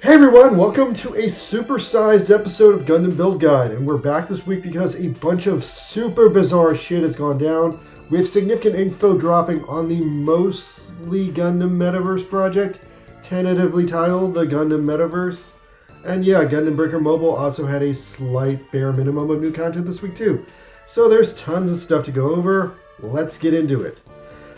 Hey everyone, welcome to a supersized episode of Gundam Build Guide, and we're back this week because a bunch of super bizarre shit has gone down. We have significant info dropping on the mostly Gundam MetaVerse project, tentatively titled the Gundam MetaVerse. And yeah, Gundam Breaker Mobile also had a slight bare minimum of new content this week too. So there's tons of stuff to go over. Let's get into it.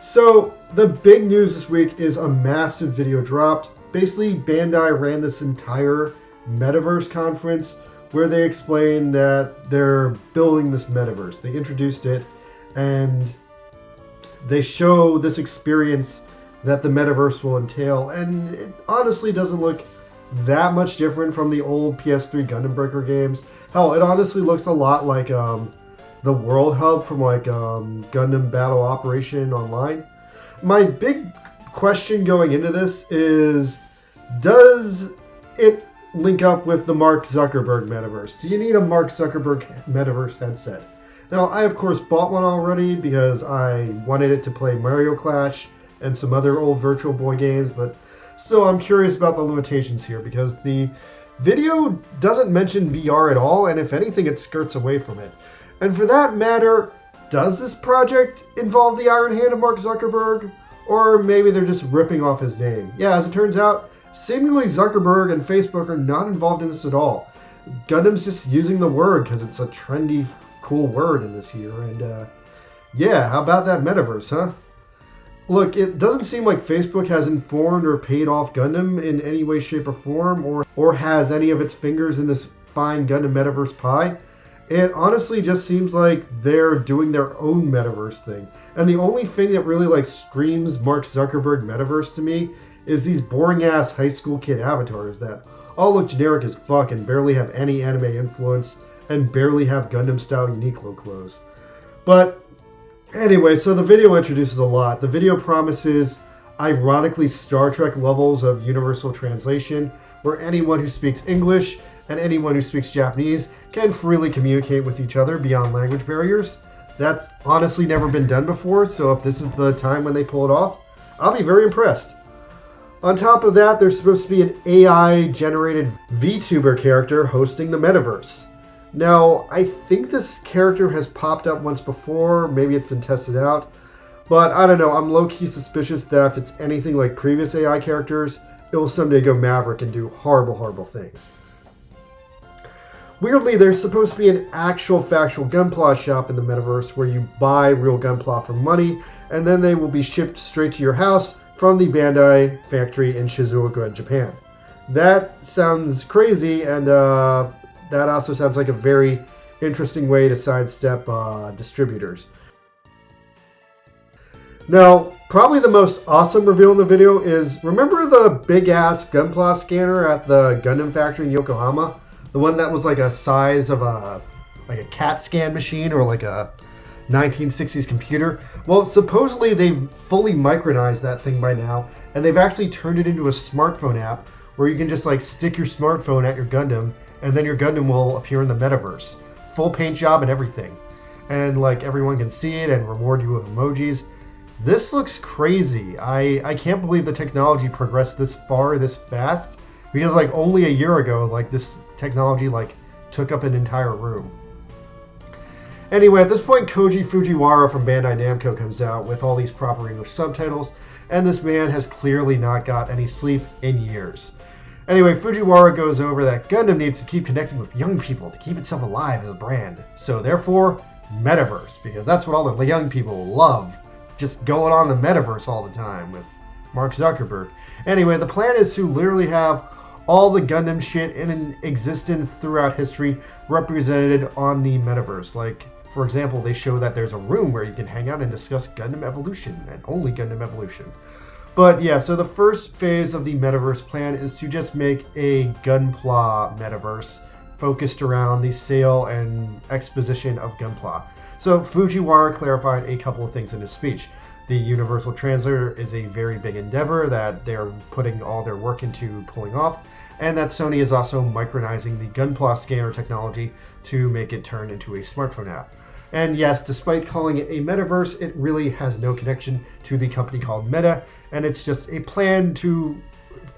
So the big news this week is a massive video dropped. Basically, Bandai ran this entire MetaVerse conference where they explained that they're building this MetaVerse. They introduced it, and they show this experience that the MetaVerse will entail. And it honestly doesn't look that much different from the old PS3 Gundam Breaker games. Hell, it honestly looks a lot like the World Hub from Gundam Battle Operation Online. My big question going into this is, does it link up with the Mark Zuckerberg metaverse? Do you need a Mark Zuckerberg metaverse headset? Now, I of course bought one already because I wanted it to play Mario Clash and some other old Virtual Boy games, but still I'm curious about the limitations here because the video doesn't mention VR at all, and if anything it skirts away from it. And for that matter, does this project involve the Iron Hand of Mark Zuckerberg? Or maybe they're just ripping off his name. Yeah, as it turns out, seemingly Zuckerberg and Facebook are not involved in this at all. Gundam's just using the word because it's a trendy, cool word in this year. And yeah, how about that metaverse, huh? Look, it doesn't seem like Facebook has informed or paid off Gundam in any way, shape, or form, or has any of its fingers in this fine Gundam metaverse pie. It honestly just seems like they're doing their own metaverse thing. And the only thing that really screams Mark Zuckerberg metaverse to me is these boring ass high school kid avatars that all look generic as fuck and barely have any anime influence and barely have Gundam style Uniqlo clothes. But anyway, so the video introduces a lot. The video promises ironically Star Trek levels of universal translation where anyone who speaks English and anyone who speaks Japanese can freely communicate with each other beyond language barriers. That's honestly never been done before, so if this is the time when they pull it off, I'll be very impressed. On top of that, there's supposed to be an AI-generated VTuber character hosting the metaverse. Now, I think this character has popped up once before, maybe it's been tested out, but I don't know, I'm low-key suspicious that if it's anything like previous AI characters, it will someday go maverick and do horrible, horrible things. Weirdly, there's supposed to be an actual factual Gunpla shop in the metaverse where you buy real Gunpla for money, and then they will be shipped straight to your house from the Bandai factory in Shizuoka, Japan. That sounds crazy, and that also sounds like a very interesting way to sidestep distributors. Now, probably the most awesome reveal in the video is, remember the big-ass Gunpla scanner at the Gundam factory in Yokohama? The one that was a size of a CAT scan machine or a 1960s computer. Well, supposedly they've fully micronized that thing by now, and they've actually turned it into a smartphone app where you can just stick your smartphone at your Gundam, and then your Gundam will appear in the metaverse. Full paint job and everything. And everyone can see it and reward you with emojis. This looks crazy. I can't believe the technology progressed this far, this fast. Because only a year ago, this technology took up an entire room. Anyway, at this point, Koji Fujiwara from Bandai Namco comes out with all these proper English subtitles, and this man has clearly not got any sleep in years. Anyway, Fujiwara goes over that Gundam needs to keep connecting with young people to keep itself alive as a brand. So therefore, Metaverse, because that's what all the young people love. Just going on the Metaverse all the time with Mark Zuckerberg. Anyway, the plan is to literally have all the Gundam shit in existence throughout history represented on the metaverse. For example, they show that there's a room where you can hang out and discuss Gundam Evolution, and only Gundam Evolution. But yeah, so the first phase of the metaverse plan is to just make a Gunpla metaverse focused around the sale and exposition of Gunpla. So Fujiwara clarified a couple of things in his speech. The Universal Translator is a very big endeavor that they're putting all their work into pulling off, and that Sony is also micronizing the Gunpla scanner technology to make it turn into a smartphone app. And yes, despite calling it a metaverse, it really has no connection to the company called Meta, and it's just a plan to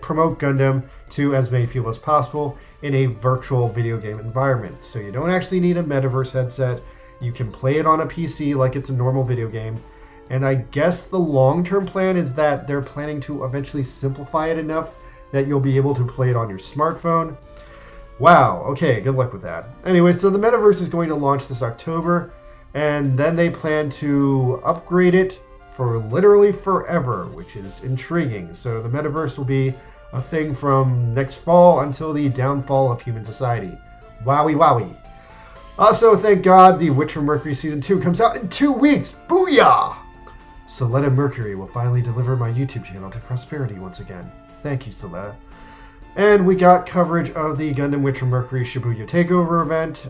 promote Gundam to as many people as possible in a virtual video game environment. So you don't actually need a MetaVerse headset. You can play it on a PC like it's a normal video game. And I guess the long-term plan is that they're planning to eventually simplify it enough that you'll be able to play it on your smartphone. Wow, okay, good luck with that. Anyway, so the MetaVerse is going to launch this October, and then they plan to upgrade it for literally forever, which is intriguing. So the MetaVerse will be a thing from next fall until the downfall of human society. Wowie wowie. Also, thank God, The Witch from Mercury Season 2 comes out in 2 weeks. Booyah! Soletta Mercury will finally deliver my YouTube channel to prosperity once again. Thank you, Soletta. And we got coverage of the Gundam Witch from Mercury Shibuya Takeover event,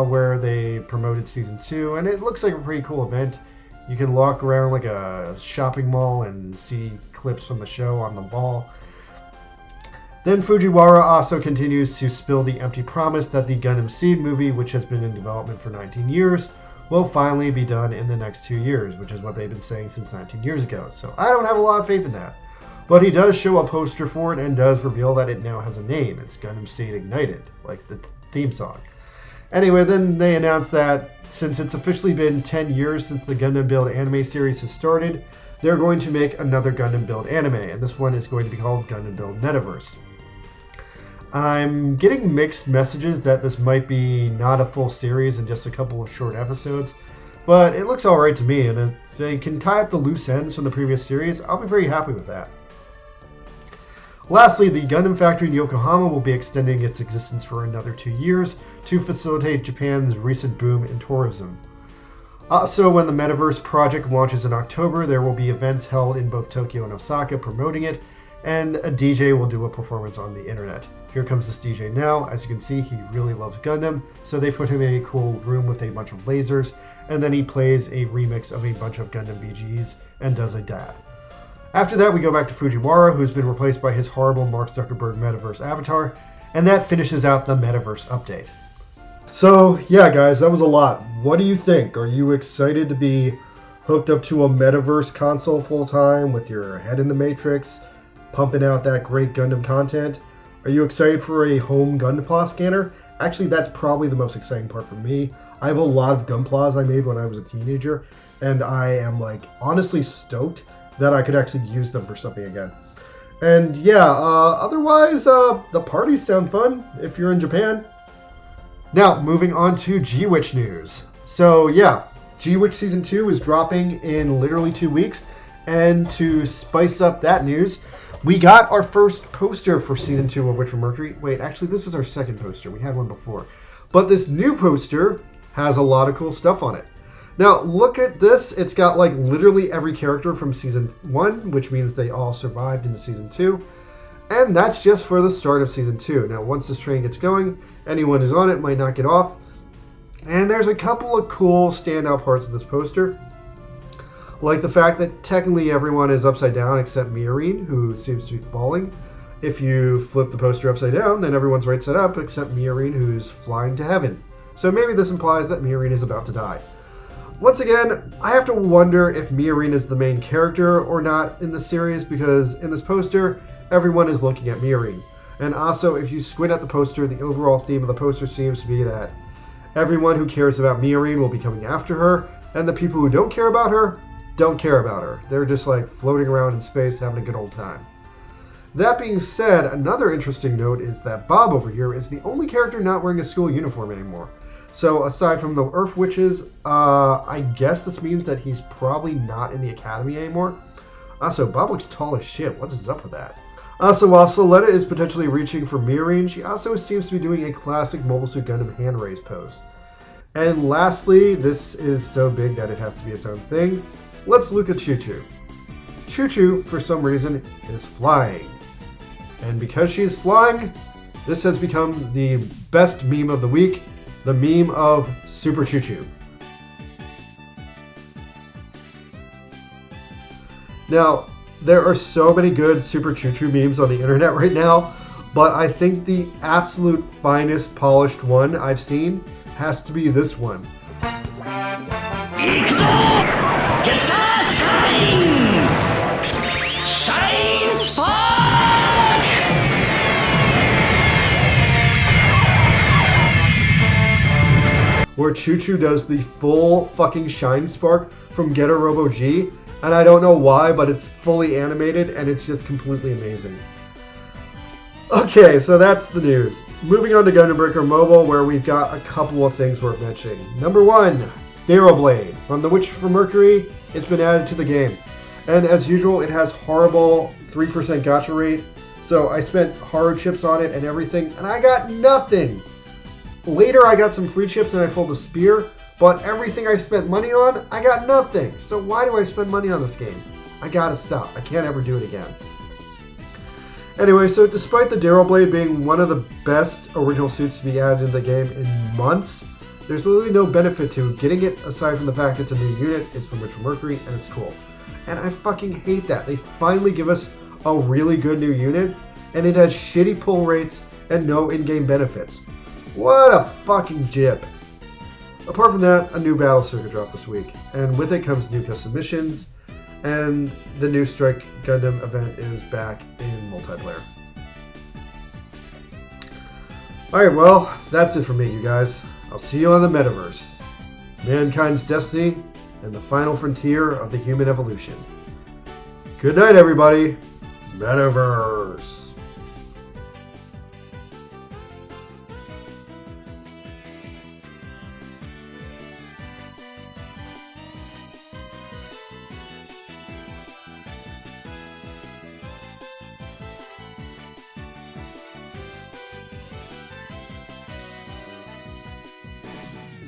where they promoted Season 2, and it looks like a pretty cool event. You can walk around like a shopping mall and see clips from the show on the wall. Then Fujiwara also continues to spill the empty promise that the Gundam Seed movie, which has been in development for 19 years, will finally be done in the next 2 years, which is what they've been saying since 19 years ago. So I don't have a lot of faith in that. But he does show a poster for it and does reveal that it now has a name. It's Gundam Seed Ignited, like the theme song. Anyway, then they announced that since it's officially been 10 years since the Gundam Build anime series has started, they're going to make another Gundam Build anime, and this one is going to be called Gundam Build MetaVerse. I'm getting mixed messages that this might be not a full series and just a couple of short episodes, but it looks alright to me, and if they can tie up the loose ends from the previous series, I'll be very happy with that. Lastly, the Gundam factory in Yokohama will be extending its existence for another 2 years to facilitate Japan's recent boom in tourism. Also, when the MetaVerse project launches in October, there will be events held in both Tokyo and Osaka promoting it, and a DJ will do a performance on the internet. Here comes this DJ now. As you can see, he really loves Gundam, so they put him in a cool room with a bunch of lasers, and then he plays a remix of a bunch of Gundam BGs and does a dab. After that, we go back to Fujiwara, who's been replaced by his horrible Mark Zuckerberg MetaVerse avatar, and that finishes out the MetaVerse update. So, yeah guys, that was a lot. What do you think? Are you excited to be hooked up to a MetaVerse console full-time with your head in the Matrix, pumping out that great Gundam content? Are you excited for a home Gunpla scanner? Actually, that's probably the most exciting part for me. I have a lot of Gunplas I made when I was a teenager, and I am honestly stoked that I could actually use them for something again. And yeah, otherwise, the parties sound fun if you're in Japan. Now, moving on to G-Witch news. So yeah, G-Witch Season 2 is dropping in literally 2 weeks, and to spice up that news, we got our first poster for Season 2 of Witch from Mercury. Wait, actually, this is our second poster. We had one before. But this new poster has a lot of cool stuff on it. Now, look at this. It's got literally every character from Season 1, which means they all survived into Season 2. And that's just for the start of Season 2. Now, once this train gets going, anyone who's on it might not get off. And there's a couple of cool standout parts of this poster. Like the fact that technically everyone is upside down except Miorine, who seems to be falling. If you flip the poster upside down, then everyone's right side up except Miorine, who's flying to heaven. So maybe this implies that Miorine is about to die. Once again, I have to wonder if Miorine is the main character or not in the series, because in this poster, everyone is looking at Miorine. And also, if you squint at the poster, the overall theme of the poster seems to be that everyone who cares about Miorine will be coming after her, and the people who don't care about her don't care about her. They're just floating around in space having a good old time. That being said, another interesting note is that Bob over here is the only character not wearing a school uniform anymore. So aside from the Earth Witches, I guess this means that he's probably not in the academy anymore. Also, Bob looks tall as shit. What's up with that? Also, while Soletta is potentially reaching for Miorine, she also seems to be doing a classic Mobile Suit Gundam hand raise pose. And lastly, this is so big that it has to be its own thing. Let's look at Chuchu. Chuchu, for some reason, is flying. And because she is flying, this has become the best meme of the week, the meme of Super Chuchu. Now, there are so many good Super Chuchu memes on the internet right now, but I think the absolute finest polished one I've seen has to be this one. Shine! Shine Spark! Chuchu does the full fucking Shine Spark from Getter Robo G. And I don't know why, but it's fully animated and it's just completely amazing. Okay, so that's the news. Moving on to Gundam Breaker Mobile, where we've got a couple of things worth mentioning. Number 1, Darrow Blade. From The Witch from Mercury, it's been added to the game. And as usual, it has horrible 3% gacha rate. So I spent horror chips on it and everything, and I got nothing. Later, I got some free chips and I pulled a spear, but everything I spent money on, I got nothing. So why do I spend money on this game? I gotta stop. I can't ever do it again. Anyway, so despite the Darrow Blade being one of the best original suits to be added in the game in months, there's literally no benefit to getting it aside from the fact it's a new unit, it's from Witch from Mercury, and it's cool. And I fucking hate that. They finally give us a really good new unit, and it has shitty pull rates and no in-game benefits. What a fucking jib. Apart from that, a new battle circuit dropped this week, and with it comes new custom missions, and the new Strike Gundam event is back in multiplayer. Alright, well, that's it for me, you guys. I'll see you on the MetaVerse. Mankind's destiny and the final frontier of the human evolution. Good night, everybody. MetaVerse.